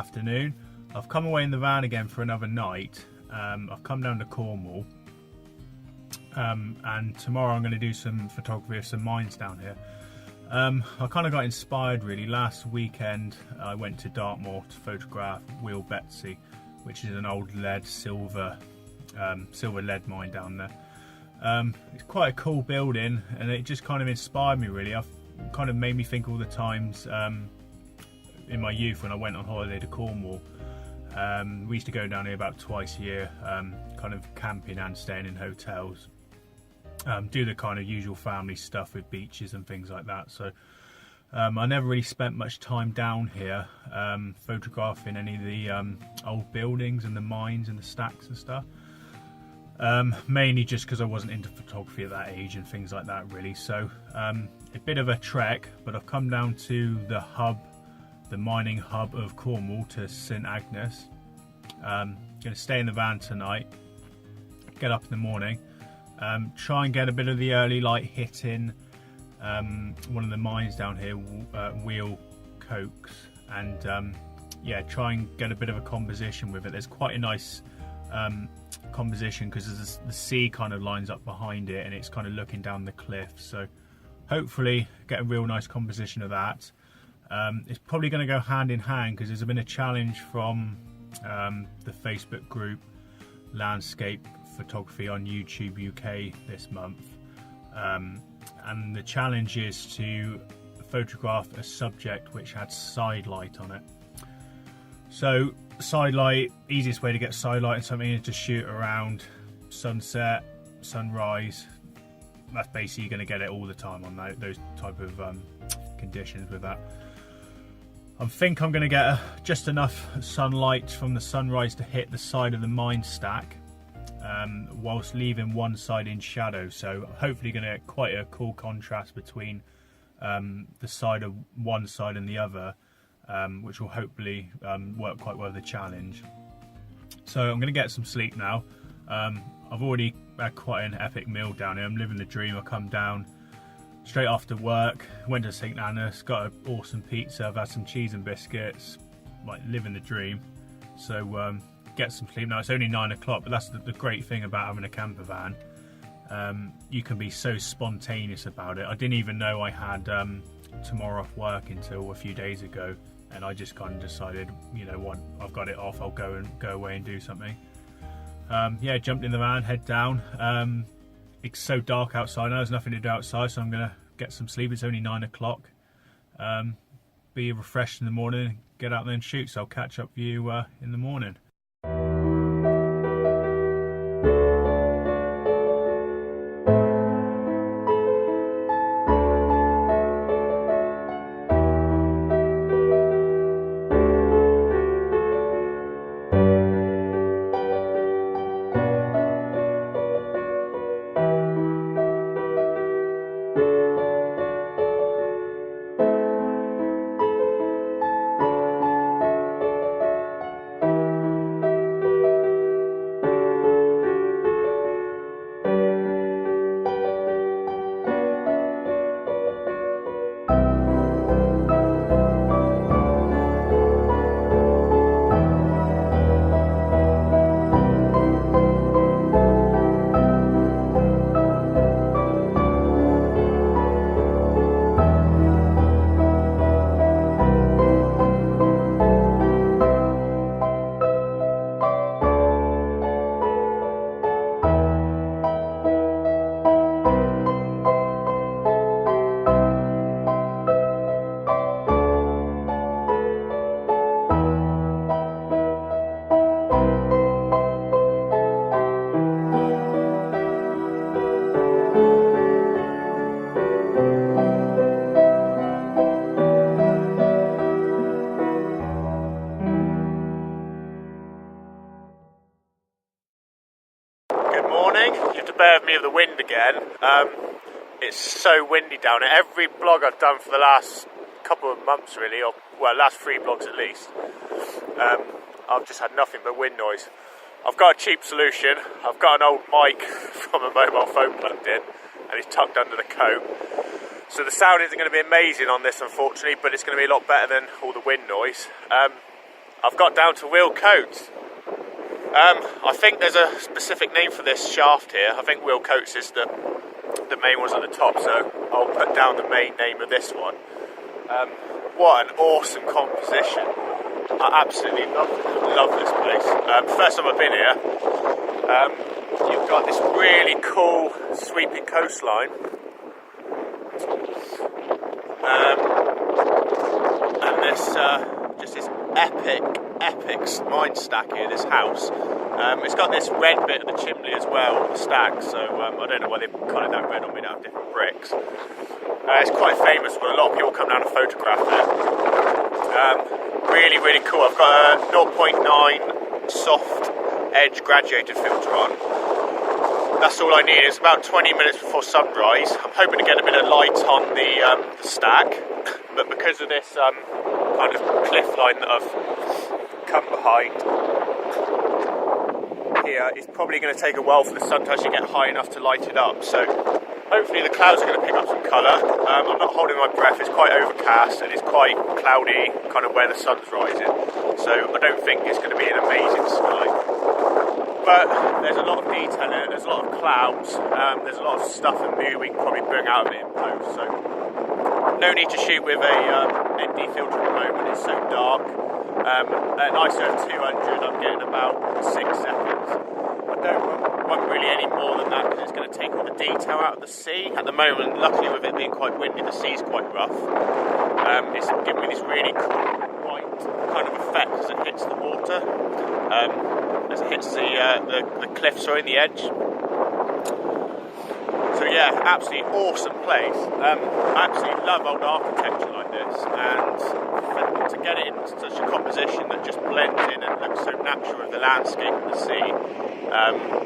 afternoon. I've come away in the van again for another night. I've come down to Cornwall, and tomorrow I'm going to do some photography of some mines down here. I kind of got inspired really. Last weekend I went to Dartmoor to photograph Wheal, which is an old silver lead mine down there. It's quite a cool building, and it just kind of inspired me really. I've kind of made me think all the times in my youth when I went on holiday to Cornwall. We used to go down here about twice a year, kind of camping and staying in hotels. Do the kind of usual family stuff with beaches and things like that. So I never really spent much time down here photographing any of the old buildings and the mines and the stacks and stuff. Mainly just because I wasn't into photography at that age and things like that really. So a bit of a trek, but I've come down to the mining hub of Cornwall, to St Agnes. Going to stay in the van tonight, get up in the morning, try and get a bit of the early light hitting one of the mines down here, Wheal, and yeah, try and get a bit of a composition with it. There's quite a nice composition because the sea kind of lines up behind it and it's kind of looking down the cliff, so hopefully get a real nice composition of that. It's probably going to go hand in hand because there's been a challenge from the Facebook group Landscape Photography on YouTube UK this month, and the challenge is to photograph a subject which had side light on it. So side light, easiest way to get side light in something is to shoot around sunset, sunrise. That's basically going to get it all the time on those type of conditions with that. I think I'm going to get just enough sunlight from the sunrise to hit the side of the mine stack, whilst leaving one side in shadow. So hopefully going to get quite a cool contrast between the side of one side and the other, which will hopefully work quite well with the challenge. So I'm going to get some sleep now. I've already had quite an epic meal down here. I'm living the dream. I come down straight after work, went to St Agnes, got an awesome pizza, I've had some cheese and biscuits, like living the dream. So get some sleep now. It's only 9 o'clock, but that's the great thing about having a camper van. You can be so spontaneous about it. I didn't even know I had tomorrow off work until a few days ago, and I just kind of decided, you know what, I've got it off, I'll go away and do something. Yeah, jumped in the van, head down. It's so dark outside now, there's nothing to do outside, so I'm going to get some sleep. It's only 9 o'clock. Be refreshed in the morning, get out there and shoot, so I'll catch up with you in the morning. Bear with me of the wind again. It's so windy down here. Every vlog I've done for the last couple of months really, or well, last 3 vlogs at least, I've just had nothing but wind noise. I've got a cheap solution. I've got an old mic from a mobile phone plugged in, and it's tucked under the coat. So the sound isn't going to be amazing on this, unfortunately, but it's going to be a lot better than all the wind noise. I've got down to Wheal Coats. I think there's a specific name for this shaft here. I think Wheal Coats is the main ones at the top, so I'll put down the main name of this one. What an awesome composition. I absolutely love this place. First time I've been here, you've got this really cool sweeping coastline. And this just this epic mine stack here, this house. It's got this red bit of the chimney as well on the stack, so I don't know why they've coloured that red or made out of different bricks. It's quite famous, but a lot of people come down to photograph it. Really cool. I've got a 0.9 soft edge graduated filter on. That's all I need. It's about 20 minutes before sunrise. I'm hoping to get a bit of light on the stack, but because of this kind of cliff line that I've come behind here, it's probably going to take a while for the sun to actually get high enough to light it up. So hopefully the clouds are going to pick up some colour. I'm not holding my breath. It's quite overcast and it's quite cloudy, kind of where the sun's rising. So I don't think it's going to be an amazing sky. But there's a lot of detail in it, there's a lot of clouds, there's a lot of stuff and mood we can probably bring out of it in post, so no need to shoot with a ND filter at the moment, it's so dark. At ISO 200 I'm getting about 6 seconds. I don't want really any more than that because it's going to take all the detail out of the sea. At the moment, luckily with it being quite windy, the sea's quite rough. It's giving me this really cool white kind of effect as it hits the water. As it hits the cliff, sorry, the edge. So yeah, absolutely awesome place. I absolutely love old architecture like this, and to get it into such a composition that just blends in and looks so natural with the landscape and the sea,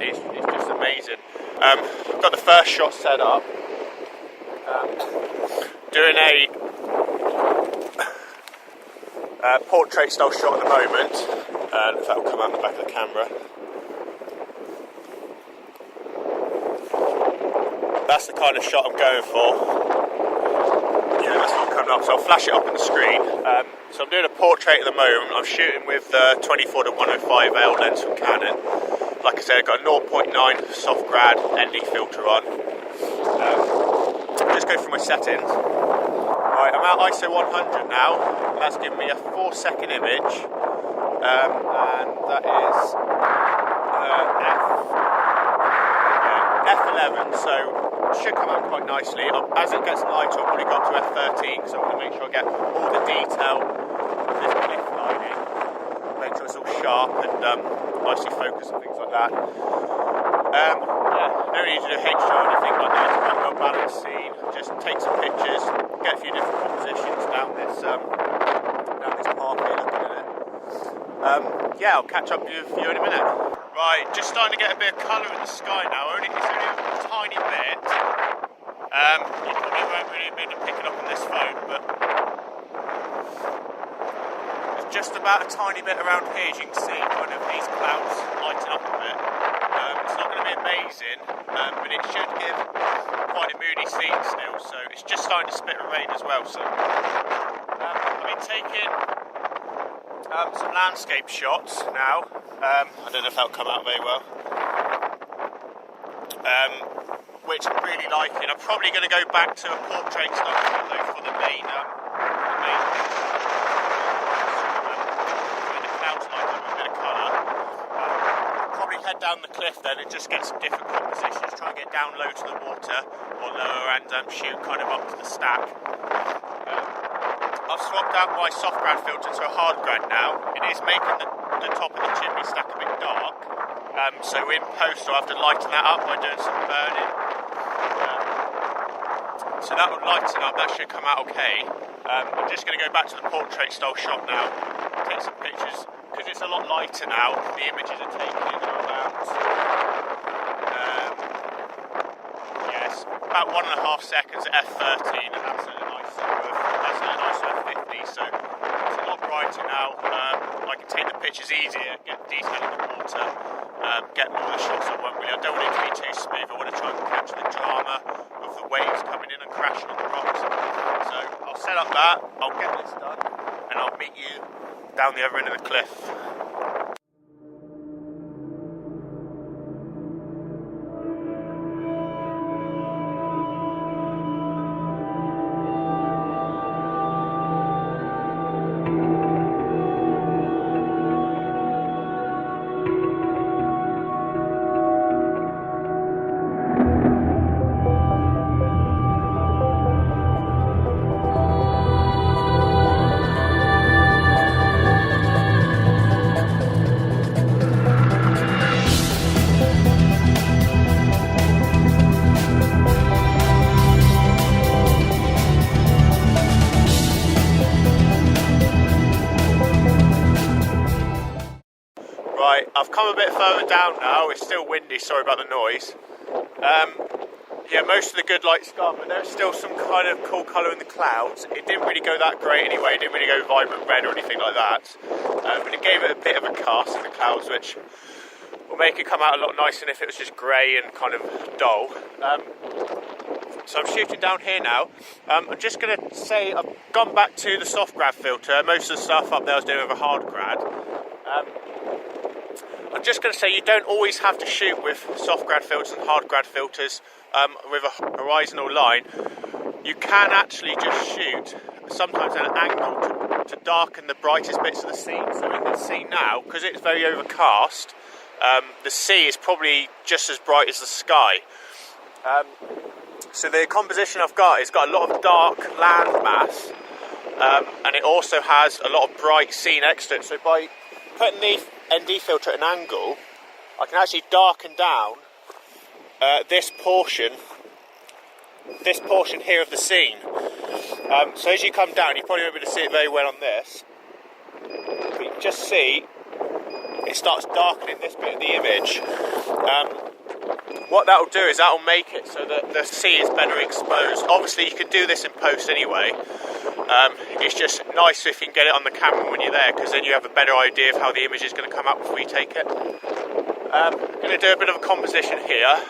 it's just amazing. I've got the first shot set up. Doing a portrait style shot at the moment. If that will come out the back of the camera. That's the kind of shot I'm going for. Yeah, that's not coming up, so I'll flash it up on the screen. So I'm doing a portrait at the moment. I'm shooting with the 24-105L lens from Canon. Like I said, I've got a 0.9 soft grad ND filter on. Just go through my settings. Right, I'm at ISO 100 now. That's giving me a 4-second image. And that is F11, so it should come out quite nicely. As it gets lighter, I'll probably go up to F13, so I'm going to make sure I get all the detail of this cliff lining, make sure it's all sharp and nicely focused and things like that. No need to do HDR or anything like that. It's quite a well-balanced scene. Just take some pictures, get a few different compositions down this path here, looking at it. Yeah, I'll catch up with you in a minute. Right, just starting to get a bit of colour in the sky now. It's only a tiny bit. You probably won't really be able to pick it up on this phone, but there's just about a tiny bit around here, as you can see, kind of these clouds lighting up a bit. It's not going to be amazing, but it should give quite a moody scene still, so it's just starting to spit with rain as well. So I've been taking some landscape shots now. I don't know if that'll come out very well. Which I'm really liking. I'm probably going to go back to a portrait style though for the main the clouds light up with a bit of colour. Probably head down the cliff then and just get some different compositions. Try and get down low to the water or lower and shoot kind of up to the stack. I've swapped out my soft grad filter to a hard grad now. It is making the top of the chimney stack a bit dark. So in post I'll have to lighten that up by doing some burning. So that will lighten up, that should come out okay. I'm just going to go back to the portrait style shot now, take some pictures, because it's a lot lighter now. The images are taken in about, about 1.5 seconds at f13, and that's at an ISO of 50, so it's a lot brighter now. I can take the pictures easier, get detail in the water, get more of the shots I want really. I don't want it to be too smooth, I want to try and capture the drama of the waves coming in and crashing on the rocks. So I'll set up that, I'll get this done, and I'll meet you down the other end of the cliff. Right, I've come a bit further down now. It's still windy, sorry about the noise. Yeah, most of the good light's gone, but there's still some kind of cool colour in the clouds. It didn't really go that great anyway, it didn't really go vibrant red or anything like that. But it gave it a bit of a cast in the clouds, which will make it come out a lot nicer than if it was just grey and kind of dull. So I'm shooting down here now. I'm just going to say I've gone back to the soft grad filter. Most of the stuff up there I was doing with a hard grad. I'm just going to say you don't always have to shoot with soft grad filters and hard grad filters with a horizontal line. You can actually just shoot sometimes at an angle to darken the brightest bits of the scene. So we can see now, because it's very overcast, the sea is probably just as bright as the sky. So the composition I've got, it's got a lot of dark land mass, and it also has a lot of bright sea next to it. So by putting the ND filter at an angle, I can actually darken down this portion here of the scene. So as you come down, you probably won't be able to see it very well on this, but you can just see it starts darkening this bit of the image. What that will do is that will make it so that the sea is better exposed. Obviously you can do this in post anyway. It's just nice if you can get it on the camera when you're there, because then you have a better idea of how the image is going to come out before you take it. I'm going to do a bit of a composition here.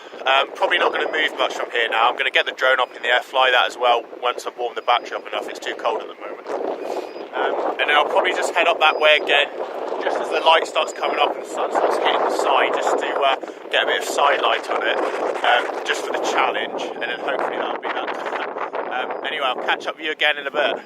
Probably not going to move much from here now. I'm going to get the drone up in the air, fly that as well once I've warmed the battery up enough. It's too cold at the moment. And then I'll probably just head up that way again, just as the light starts coming up and the sun starts hitting the side, just to get a bit of side light on it, just for the challenge, and then hopefully that'll be that. Anyway, I'll catch up with you again in a bit.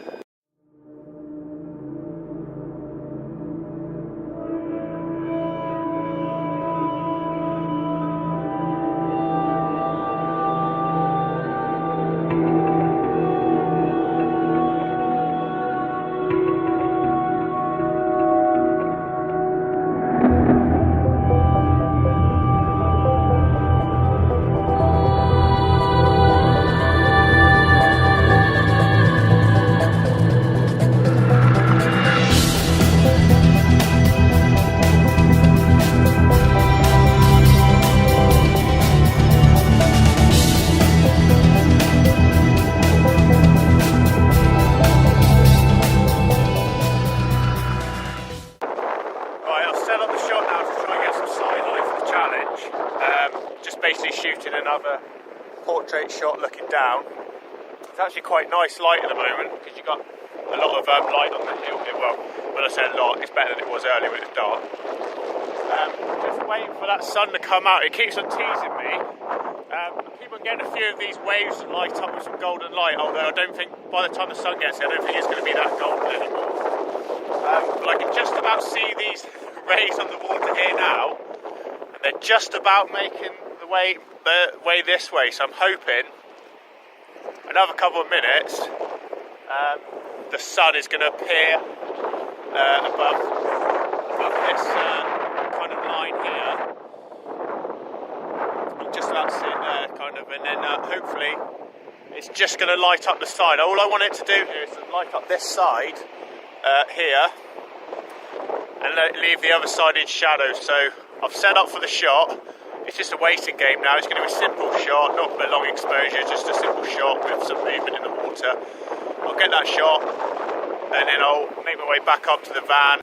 Basically shooting another portrait shot looking down. It's actually quite nice light at the moment, because you've got a lot of light on the hill. Well, when I say a lot, it's better than it was earlier when it was dark. Just waiting for that sun to come out. It keeps on teasing me. I keep on getting a few of these waves that light up with some golden light, although I don't think by the time the sun gets here, I don't think it's going to be that golden anymore. But I can just about see these rays on the water here now, and they're just about making the way this way, so I'm hoping another couple of minutes the sun is going to appear above this kind of line here. I'm just about to see it there, kind of, and then hopefully it's just going to light up the side. All I want it to do here is to light up this side here and leave the other side in shadow. So I've set up for the shot. It's just a waiting game now. It's going to be a simple shot, not a long exposure, just a simple shot with some movement in the water. I'll get that shot, and then I'll make my way back up to the van.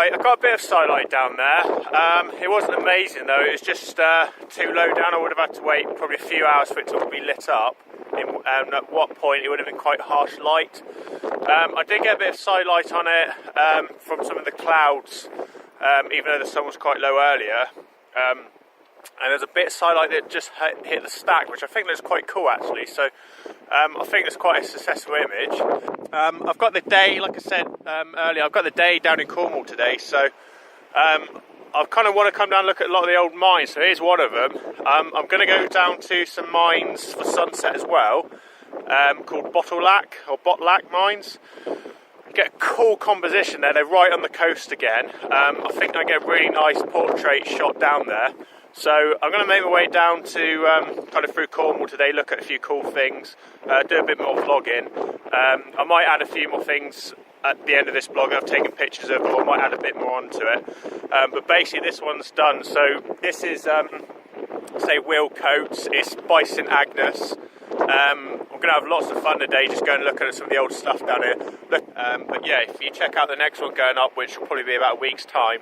Right, I got a bit of sunlight down there. It wasn't amazing though, it was just too low down. I would have had to wait probably a few hours for it to be lit up. And at what point it would have been quite harsh light. I did get a bit of sunlight on it from some of the clouds, even though the sun was quite low earlier. And there's a bit of sunlight that just hit the stack, which I think looks quite cool actually. So I think it's quite a successful image. I've got the day, like I said earlier, I've got the day down in Cornwall today. So I kind of want to come down and look at a lot of the old mines. So here's one of them. I'm going to go down to some mines for sunset as well, called Bottlack mines. Get a cool composition there. They're right on the coast again. I think I get a really nice portrait shot down there. So I'm going to make my way down to kind of through Cornwall today, look at a few cool things, do a bit more vlogging. I might add a few more things at the end of this vlog I've taken pictures of, or I might add a bit more onto it. But basically this one's done. So this is, say, Wheal coats. It's by St Agnes. I'm going to have lots of fun today, just going and looking at some of the old stuff down here. But yeah, if you check out the next one going up, which will probably be about a week's time,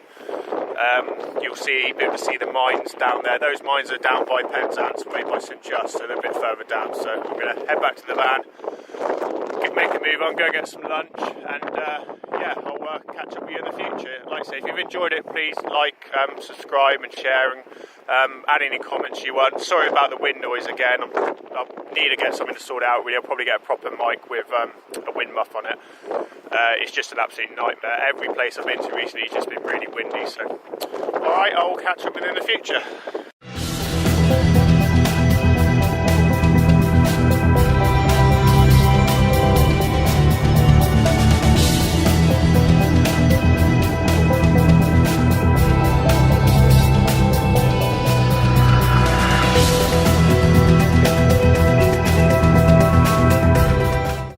you'll be able to see the mines down there. Those mines are down by Penzance, way by St Just, so they're a bit further down. So I'm going to head back to the van, make a move on, go get some lunch, and yeah, I'll catch up with you in the future. Like I say, if you've enjoyed it, please like, subscribe and share, and add any comments you want. Sorry about the wind noise again. I need to get something to sort out. I'll probably get a proper mic with a wind muff on it. It's just an absolute nightmare. Every place I've been to recently has just been really windy. So, alright, I'll catch up with you in the future.